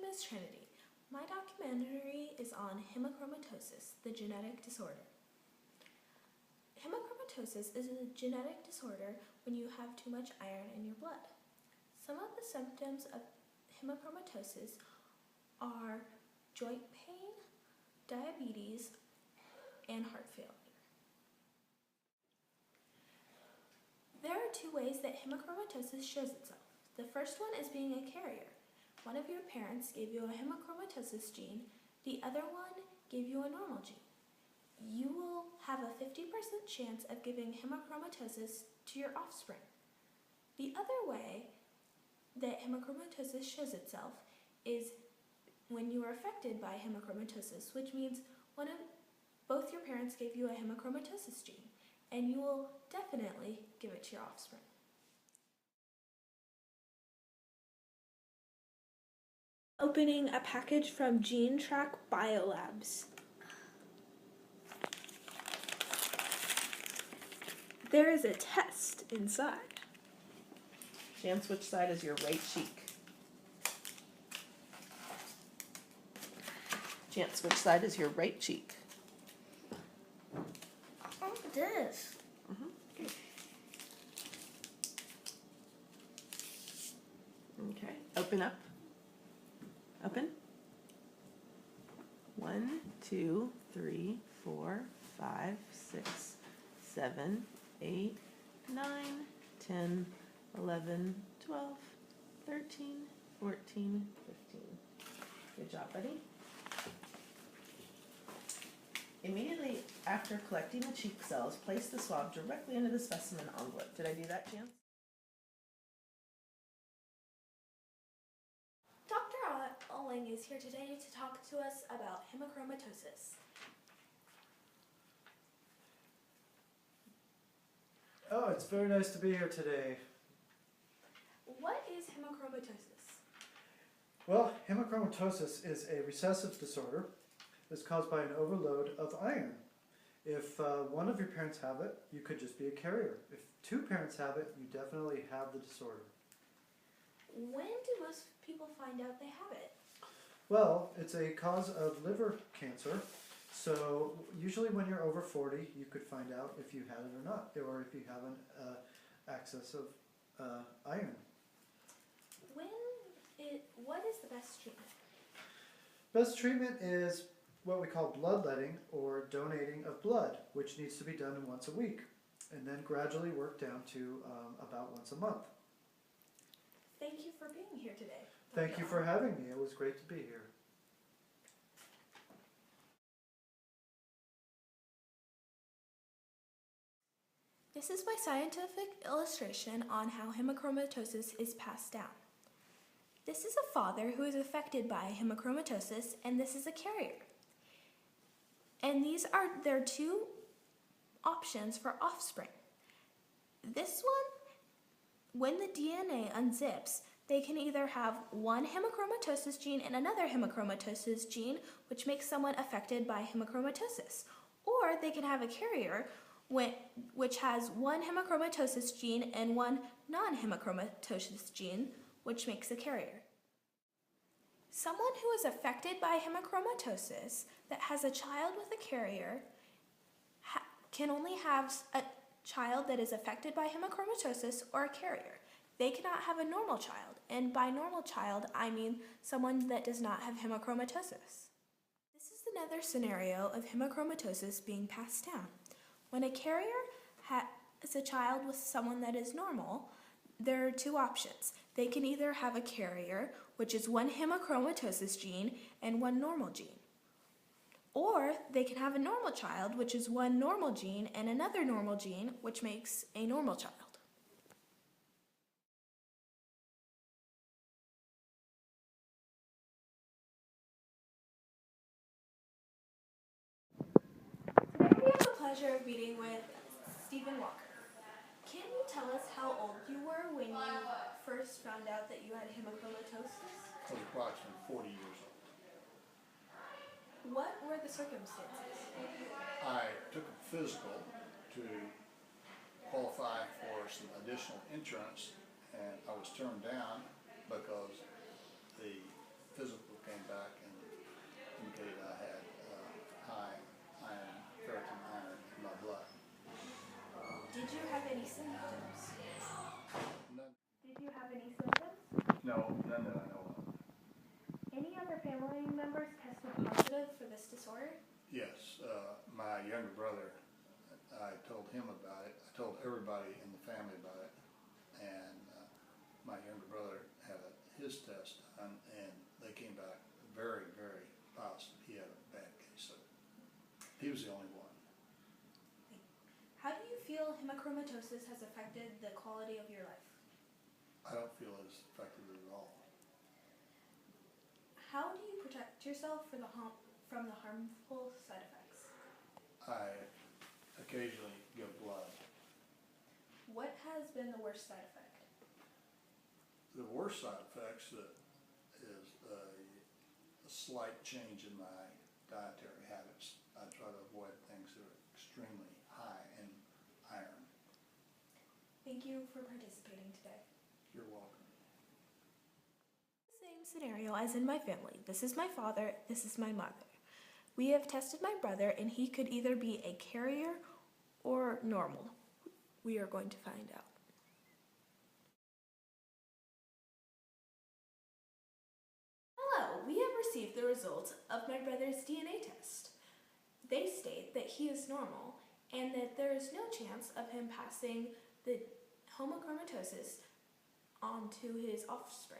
is Trinity. My documentary is on hemochromatosis, the genetic disorder. Hemochromatosis is a genetic disorder when you have too much iron in your blood. Some of the symptoms of hemochromatosis are joint pain, diabetes, and heart failure. There are two ways that hemochromatosis shows itself. The first one is being a carrier. One of your parents gave you a hemochromatosis gene, the other one gave you a normal gene. You will have a 50% chance of giving hemochromatosis to your offspring. The other way that hemochromatosis shows itself is when you are affected by hemochromatosis, which means both your parents gave you a hemochromatosis gene, and you will definitely give it to your offspring. Opening a package from GeneTrack Biolabs. There is a test inside. Chance, which side is your right cheek? Chance, which side is your right cheek? Oh, this. Okay, open up. Open. 1, 2, 3, 4, 5, 6, 7, 8, 9, 10, 11, 12, 13, 14, 15. Good job, buddy. Immediately after collecting the cheek cells, place the swab directly into the specimen envelope. Did I do that, Chance? Dr. Olling is here today to talk to us about hemochromatosis. Oh, it's very nice to be here today. What is hemochromatosis? Well, hemochromatosis is a recessive disorder that's caused by an overload of iron. If one of your parents have it, you could just be a carrier. If two parents have it, you definitely have the disorder. When do most people find out they have it? Well, it's a cause of liver cancer, so usually when you're over 40, you could find out if you had it or not, or if you have an excess of iron. What is the best treatment? Best treatment is what we call bloodletting, or donating of blood, which needs to be done once a week, and then gradually work down to about once a month. Thank you for being here today. Thank you for having me. It was great to be here. This is my scientific illustration on how hemochromatosis is passed down. This is a father who is affected by hemochromatosis, and this is a carrier. And there are two options for offspring. This one, when the DNA unzips, they can either have one hemochromatosis gene and another hemochromatosis gene, which makes someone affected by hemochromatosis. Or they can have a carrier which has one hemochromatosis gene and one non-hemochromatosis gene, which makes a carrier. Someone who is affected by hemochromatosis that has a child with a carrier can only have a child that is affected by hemochromatosis or a carrier. They cannot have a normal child, and by normal child, I mean someone that does not have hemochromatosis. This is another scenario of hemochromatosis being passed down. When a carrier has a child with someone that is normal, there are two options. They can either have a carrier, which is one hemochromatosis gene and one normal gene. Or they can have a normal child, which is one normal gene and another normal gene, which makes a normal child. Today we have the pleasure of meeting with Stephen Walker. Can you tell us how old you were when you first found out that you had hemochromatosis? I was approximately 40 years old. What were the circumstances? I took a physical to qualify for some additional insurance, and I was turned down because the physical back and indicated I had high iron, ferritin iron in my blood. Did you have any symptoms? None, Did you have any symptoms? no, none that I know of. Any other family members tested positive for this disorder? Yes, my younger brother, I told him about it. I told everybody in the family about it. And my younger brother had his test done, and they came back very, very positive. He had a bad case of it. He was the only one. How do you feel hemochromatosis has affected the quality of your life? I don't feel it's affected it at all. How do you protect yourself from the harmful side effects? I occasionally give blood. What has been the worst side effect? The worst side effects is a slight change in my dietary habits. I try to avoid things that are extremely high in iron. Thank you for participating today. You're welcome. Same scenario as in my family. This is my father, this is my mother. We have tested my brother and he could either be a carrier or normal. We are going to find out. Hello, we have received the results of my brother's DNA test. They state that he is normal and that there is no chance of him passing the hemochromatosis on to his offspring.